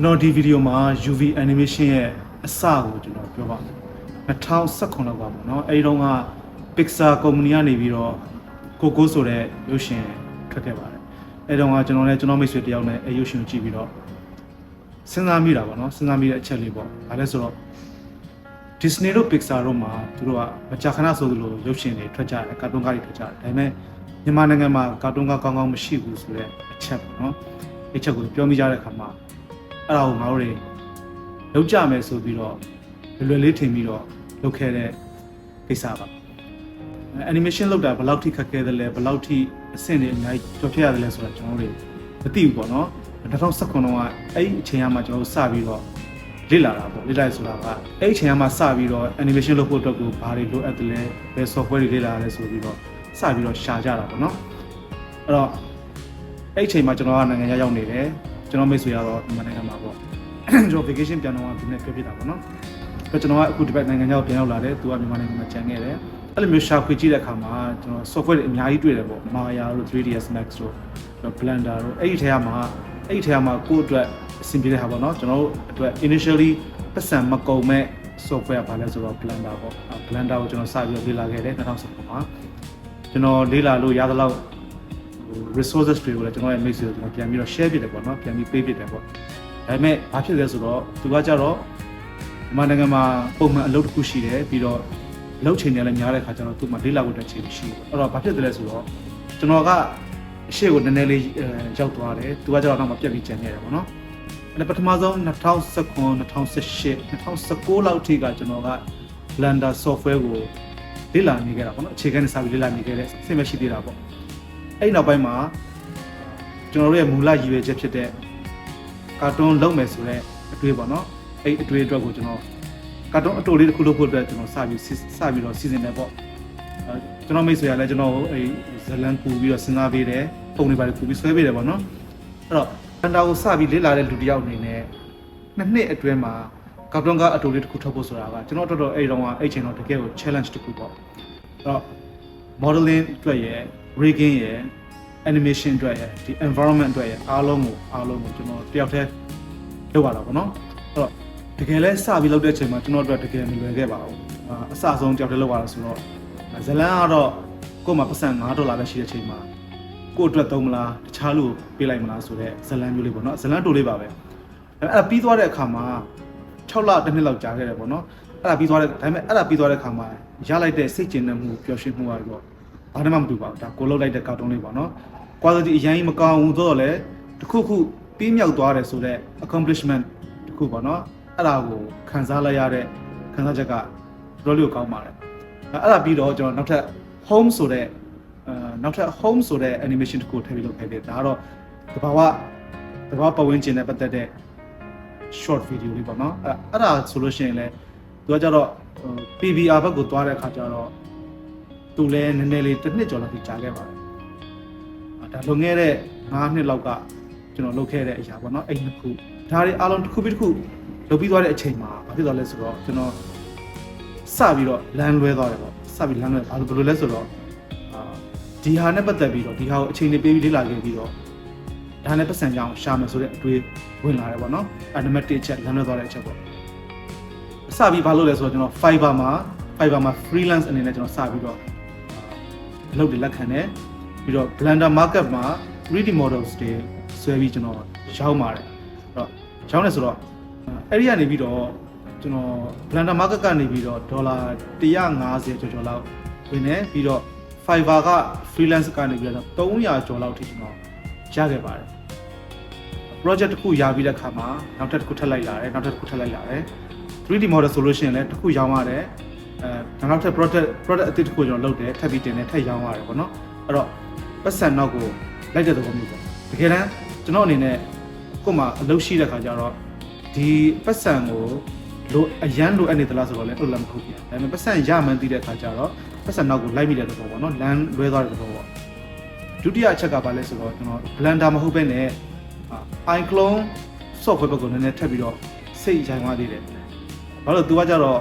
ကျွန်တော်ဒီဗီဒီယိုမှာ UV animation ရဲ့အစကိုကျွန်တော်ပြောပါမယ်2019လောက်ကပေါ့နော်အဲဒီတုန်းက Pixar ကုမ္ပဏီကနေပြီးတော့ကိုဆိုတဲ့ရုပ်ရှင်ထွက်ခဲ့ပါတယ်အဲဒီတုန်းကကျွန်တော်မိတ်ဆွေတယောက်နဲ့အဲရုပ်ရှင်ကိုကြည့်ပြီးတော့စဉ်းစားမိတာပေါ့နော်စဉ်းစားမိတဲ့အချက်လေးပေါ့ဒါလည်းဆိုတော့ Disney တို့ Pixar တို့မှာသူတို့ကမကြာခဏဆိုသလိုရုပ်ရှင်တွေထွက်ကြတယ်ကာတွန်းကားတွေထွက်ကြတယ်ဒါပေမဲ့မြန်မာနိုင်ငံမှာကာတွန်းကားကောင်းကောင်းမရှိဘူးဆိုတဲ့အချက်ပေါ့နော်အချက်ကိုပြောမိကြတဲ့အခါမှာအဲ့ဒါကိုငါတို့တွေလောက်ကြမယ်ဆိုပြီးတော့လွယ်လေးထင်ပြီးတော့လုပ်ခဲ့တဲ့ကိစ္စပါ animation လုပ်တာဘယ်လောက်ထိခက်ခဲသလဲဘယ်လောက်ထိအဆင့်တွေအများကြီးကျော်ဖြတ်ရတယ်လဲဆိုတာကျွန်တော်တို့မသိဘူးပေါ့နော်2019တုန်းကအဲ့ဒီအချိန်ကမှကျွန်တော်တို့စပြီးတော့လေ့လာတာပေါ့လေ့လာရဆိုတာကအဲ့ဒီအချိန်ကမှစပြီးတော့ animation လုပ်ဖို့အတွက်ကိုဘာတွေလိုအပ်တယ်လဲဘယ် software တွေလေ့လာရလဲဆိုပြီးတော့စပြီးတော့ရှာကြတာပေါ့နော်အဲ့တော့အဲ့ဒီအချိန်မှာကျွန်တော်ကနိုင်ငံခြားရောက်နေတယ်ကျွန်တော်မိတ်ဆွေကတော့ဒီနိုင်ငံမှာပေါ့ကျွန်တော် vacation ပြန်တော့ဒီနေ့ပြောပြတာပေါ့နော်အဲ့ကျွန်တော်ကအခုဒီဘက်နိုင်ငံခြားပြန်ရောက်လာတယ်သူကမြန်မာနိုင်ငံမှာကျန်ခဲ့တယ်အဲ့လိုမျိုးရှာဖွေကြည့်တဲ့အခါမှာကျွန်တော် software တွေအများကြီးတွေ့တယ်ပေါ့ Maya တို့ 3ds Max တို့ Blender တို့အဲ့ဒီထဲမှာကိုယ့်အတွက်အဆင်ပြေတဲ့ဟာပေါ့နော်ကျွန်တော်တို့အတွက် initially ပတ်စံမကုန်မဲ့ software ဘာလဲဆိုတော့ Blender ပေါ့ Blender ကိုကျွန်တော်စပြီးလေ့လာခဲ့တယ်2019မှာကျွန်တော်လေ့လာလို့ရသလောက်resources တွေကိုလည်းကျွန်တော်ရဲ့ mix ကိုကျွန်တော်ပြန်ပြီးတော့ share ဖြစ်တယ်ပေါ့နော်ပြန်ပြီးပေးဖြစ်တယ်ပေါ့ဒါပေမဲ့ဘာဖြစ်လဲဆိုတော့သူကကြတော့မြန်မာနိုင်ငံမှာပုံမှန်အလုပ်တစ်ခုရှိတယ်ပြီးတော့အလုပ်ချိန်တွေလည်းများတဲ့ခါကျတော့သူ့မှာလေ့လာဖို့တက်ချိန်မရှိဘူးအဲ့တော့ဘာဖြစ်တယ်လဲဆိုတော့ကျွန်တော်ကအရှိကိုနည်းနည်းလေးရောက်သွားတယ်သူကကြတော့နောက်မှပြတ်ပြီးကျန်နေတယ်ပေါ့နော်အဲ့ပထမဆုံး2019 2018 2019လောက်ထိကကျွန်တော်က Blender software ကိုလေ့လာနေခဲ့တာပေါ့နော်အခြေခံနဲ့စာပြီးလေ့လာနေခဲ့တဲ့စိတ်မရှိသေးတာပေါ့အဲ့နောက်ပိုင်းမှာကျွန်တော်တို့ရဲ့မူလရည်ရွယ်ချက်ဖြစ်တဲ့ကာတွန်းလုပ်မယ်ဆိုတဲ့အတွေ့ပေါ့နော်အဲ့အတွေ့အတွက်ကိုကျွန်တော်ကာတွန်းအတူလေးတစ်ခုလုပ်ဖို့အတွက်ကျွန်တော်စပြီးတော့စီစဉ်တယ်ပေါ့ကျွန်တော်မိတ်ဆွေကလည်းကျွန်တော်အဲ့ဇလန်ပူပြီးတော့စဉ်းစားပေးတယ်ပုံတွေပါတယ်ပူပြီးဆွဲပေးတယ်ပေါ့နော်အဲ့တော့ဘန်တာကိုစပြီးလေ့လာတဲ့လူတစ်ယောက်အနေနဲ့နှစ်အတွင်းမှာကာတွန်းကအတူလေးတစ်ခုထုတ်ဖို့ဆိုတာကကျွန်တော်တော်အဲ့တုန်းကအဲ့ချိန်တော့တကယ်ကို challenge တစ်ခုပေါ့အဲ့တော့ modeling အတွက်ရယ် rigging ရယ် animation အတွက်ရယ်ဒီ environment အတွက်ရယ်အားလုံးကိုကျွန်တော်တယောက်တည်းလုပ်ရတာပေါ့နော်အဲ့တော့တကယ်လဲစပြီးလုပ်တဲ့အချိန်မှာကျွန်တော်တို့တကယ်မလွယ်ခဲ့ပါဘူးအစဆုံးတယောက်တည်းလုပ်ရတာဆိုတော့ဇလန်ကတော့ကို့မှာပတ်စံ$5ပဲရှိတဲ့အချိန်မှာကို့အတွက်သုံးမလားတခြားလူပေးလိုက်မလားဆိုတော့ဇလန်မျိုးလေးပေါ့နော်ဇလန်တိုလေးပါပဲအဲ့ဒါပြီးသွားတဲ့အခါမှာ6လတစ်နှစ်လောက်ကြာခဲ့တယ်ပေါ့နော်အဲ့ဒါပြီးသွားတဲ့အခါမှာရလိုက်တဲ့စိတ်ကျဉ်တဲ့မှုပျော်ရွှင်မှုကတော့ဘာမှမတူပါဘူးဒါကိုလုတ်လိုက်တဲ့ကာတွန်းလေးပေါ့နော် quality အရင်မကောင်းဘူးတော့လေတခုပြီးမြောက်သွားတယ်ဆိုတော့ accomplishment တခုပေါ့နော်အဲ့ဒါကိုခံစားလိုက်ရတဲ့ခံစားချက်ကတော်တော်လေးကောင်းပါတယ်အဲ့ဒါပြီးတော့ကျွန်တော်နောက်ထပ် home ဆိုတဲ့ animation တခုထည့်ပြီးလုပ်ခဲ့တယ်ဒါကတော့တဘာဝပတ်ဝန်းကျင်နဲ့ပတ်သက်တဲ့ short video လေးပေါ့နော်အဲ့ဒါဆိုလို့ရှိရင်လည်းသူကကြတော့ PBR ဘက်ကိုသွားတဲ့အခါကျတော့သူလည်းနည်းနည်းလေးတစ်နှစ်ကျော်လောက်ကြာခဲ့ပါတယ်ဒါလွန်ခဲ့တဲ့9နှစ်လောက်ကကျွန်တော်လုပ်ခဲ့တဲ့အရာပေါ့နော်အဲ့နှစ်ခုဒါတွေအားလုံးတစ်ခုပြီးတစ်ခုလုပ်ပြီးသွားတဲ့အချိန်မှာဘာဖြစ်သွားလဲဆိုတော့ကျွန်တော်စပြီးတော့လမ်းလွဲသွားတယ်ပေါ့စပြီးလမ်းလွဲဘာလို့လဲဆိုတော့ဒီဟာနဲ့ပတ်သက်ပြီးတော့ဒီဟာကိုအချိန်လေးပေးပြီးလေ့လာခဲ့ပြီးတော့ဒါနဲ့ပတ်စံကြောင်းရှာမယ်ဆိုတဲ့အတွေ့ဝင်လာတယ်ပေါ့နော်အဲ့နံပါတ်1အချက်လမ်းလွဲသွားတဲ့အချက်ပေါ့စပြီးဘာလုပ်လဲဆိုတော့ကျွန်တော် Fiverr မှာ freelance အနေနဲ့ကျွန်တော်စပြီးတော့လုပ်တယ်လက်ခံတယ်ပြီးတော့ Blender market မှာ 3D models တွေဆွဲပြီးကျွန်တော်ရောင်းပါတယ်အဲ့တော့ရောင်းတယ်ဆိုတော့အဲ့ဒီကနေပြီးတော့ကျွန်တော် Blender market ကနေပြီးတော့$150ကျော်လောက်ဝင်နေပြီးတော့ Fiverr က freelance ကနေပြီးတော့300ကျော်လောက်ထိကျွန်တော်ရခဲ့ပါတယ် project တစ်ခုရပြီးတဲ့အခါမှာနောက်ထပ်တစ်ခုထပ်လိုက်လာတယ် 3D model ဆိုလို့ရှိရင်လည်းတစ်ခုရောင်းရတယ်နောက်ထပ် product အသစ်တစ်ခုကျွန်တော်လုပ်တယ်ထပ်ပြီးတင်တယ်ထပ်ရောင်းရတယ်ပေါ့နော်အဲ့တော့ပတ်စံနောက်ကိုလိုက်တဲ့သဘောမျိုးပေါ့တကယ်တမ်းကျွန်တော်အနေနဲ့ကို့မှာအလုပ်ရှိတဲ့ခါကျတော့ဒီပတ်စံကိုအရန်လိုအပ်နေသလားဆိုတော့လည်းအဲ့လိုမဟုတ်ဘူးဒါပေမဲ့ပတ်စံရမှန်းသိတဲ့ခါကျတော့ပတ်စံနောက်ကိုလိုက်မိတဲ့သဘောပေါ့နော်လမ်းလွဲသွားတဲ့သဘောပေါ့ဒုတိယအချက်ကဘာလဲဆိုတော့ကျွန်တော် Blender မဟုတ်ဘဲနဲ့iClone software ဘက်ကိုနည်းနည်းထပ်ပြီးတော့စိတ်ရိုင်းသွားသေးတယ်ဘာလို့သူကကြတော့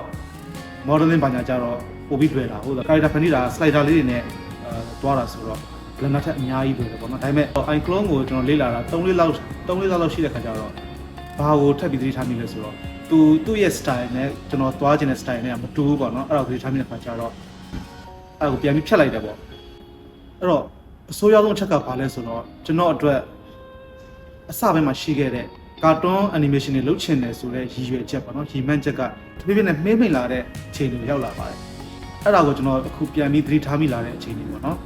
modeling ဘာညာကြတော့ပို့ပြီးတွေ့တာဟုတ်လား character ဖန်တီးတာ slider လေးတွေနဲ့တွားတာဆိုတော့ Blender ထက်အများကြီးတွေ့တယ်ပေါ့နော်ဒါပေမဲ့ iClone ကိုကျွန်တော်လေ့လာတာ3-4လောက်ရှိတဲ့ခါကျတော့ ဘာကိုထပ်ပြီးသတိထားမိလဲဆိုတော့သူ့ရဲ့ style နဲ့ကျွန်တော်သွားခြင်းတဲ့ style နဲ့မတူဘူးပေါ့နော်အဲ့တော့သတိထားမိတဲ့ခါကျတော့အဲ့ကိုပြန်ပြီးဖြတ်လိုက်တယ်ပေါ့အဲ့တော့အဆိုးရွားဆုံးအချက်ကဘာလဲဆိုတော့ကျွန်တော်အတွက်အစပိုင်းမှာရှိခဲ့တဲ့ကာတွန်း animation တွေလုပ်ချင်တယ်ဆိုတဲ့ရည်ရွယ်ချက်ပေါ့နော်ရည်မှန်းချက်ကတဖြည်းဖြည်းနဲ့မှေးမိန်လာတဲ့အချိန်တွေရောက်လာပါတယ်အဲ့ဒါကိုကျွန်တော်အခုပြန်ပြီးသတိထားမိလာတဲ့အချိန်တွေပေါ့နော်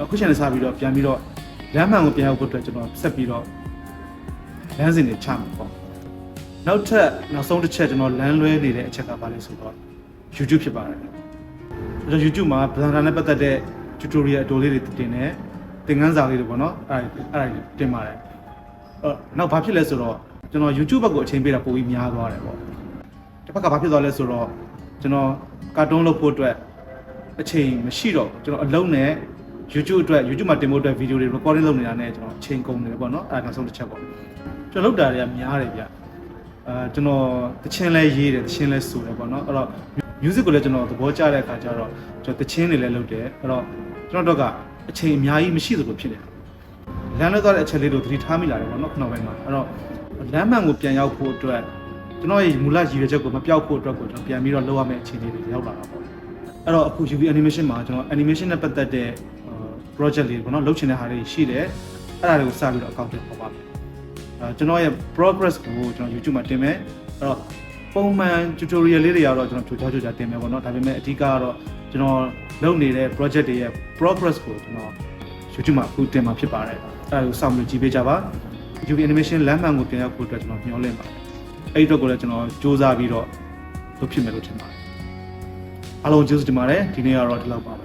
အခုချိန်နဲ့စပြီးတော့ပြန်ပြီးတော့လမ်းမှန်ကိုပြန်ရောက်ဖို့အတွက်ကျွန်တော်ဆက်ပြီးတော့လမ်းစဉ်တွေချမှာပေါ့နောက်ဆုံးတစ်ချက်ကျွန်တော်လမ်းလွဲနေတဲ့အချက်ကဘာလဲဆိုတော့ YouTube ဖြစ်ပါတယ်ကျွန်တော် YouTube မှာဗဇာတာနဲ့ပတ်သက်တဲ့ tutorial အတိုလေးတွေတင်နေသင်ခန်းစာလေးတွေပေါ့နော်အဲ့ဒါတင်ပါတယ်နောက်ဘာဖြစ်လဲဆိုတော့ကျွန်တော် YouTube ဘက်ကိုအချိန်ပေးတာပိုပြီးများသွားတယ်ပေါ့တစ်ဖက်ကဘာဖြစ်သွားလဲဆိုတော့ကျွန်တော်ကာတွန်းလုပ်ဖို့အတွက်အချိန်မရှိတော့ကျွန်တော်အလုံးနဲ့ YouTube အတွက် YouTube မှာတင်ဖို့အတွက် video တွေ recording လုပ်နေတာနဲ့ကျွန်တော်အချိန်ကုန်နေတယ်ပေါ့နော်အဲ့ဒါနောက်ဆုံးတစ်ချက်ပေါ့ကျွန်တော်လုပ်တာတွေကများတယ်ဗျကျွန်တော်တချင်းလဲရေးတယ်တချင်းလဲဆိုတယ်ပေါ့နော်အဲ့တော့ music ကိုလည်းကျွန်တော်သဘောကျတဲ့အခါကျတော့ကျွန်တော်တချင်းတွေလည်းလုပ်တယ်အဲ့တော့ကျွန်တော်တို့ကအချိန်အများကြီးမရှိသလိုဖြစ်တယ်လမ်းလွဲသွားတဲ့အချက်လေးတို့သတိထားမိလာတယ်ပေါ့နော်ခုနောက်ပိုင်းမှာအဲ့တော့လမ်းမှန်ကိုပြန်ရောက်ဖို့အတွက်ကျွန်တော်ရဲ့မူလရည်ရွယ်ချက်ကိုမပြောက်ဖို့အတွက်ကိုကျွန်တော်ပြန်ပြီးတော့လုပ်ရမယ့်အခြေအနေတွေရောက်လာတာပေါ့အဲ့တော့အခု UV animation မှာကျွန်တော် animation နဲ့ပတ်သက်တဲ့ project လေးပေါ့နော်လုပ်ချင်တဲ့ဟာတွေရှိတယ်အဲ့ဒါတွေကိုစပြီးတော့အကောင့်ထဲပေါ်ပါမယ်ကျွန်တော်ရဲ့ progress ကိုကျွန်တော် YouTube မှာတင်မယ်အဲ့တော့ပုံမှန် tutorial လေးတွေကတော့ကျွန်တော်ကြိုကြားတင်မယ်ပေါ့နော်ဒါပေမဲ့အဓိကကတော့ကျွန်တော်လုပ်နေတဲ့ project တွေရဲ့ progress ကိုကျွန်တော် YouTube မှာအခုတင်မှာဖြစ်ပါတယ်အဲ့ဒါကိုစောင့်ပြီးကြည့်ပေးကြပါ UV animation လမ်းမှန်ကိုတင်ရောက်ဖို့အတွက်ကျွန်တော်မျှော်လင့်ပါတယ်အဲ့ဒီတော့ကိုလည်းကျွန်တော်စူးစမ်းပြီးတော့လုပ်ဖြစ်မယ်လို့ထင်ပါတယ်အားလုံးကျေးဇူးတင်ပါတယ်ဒီနေ့ကတော့ဒီလောက်ပါပဲ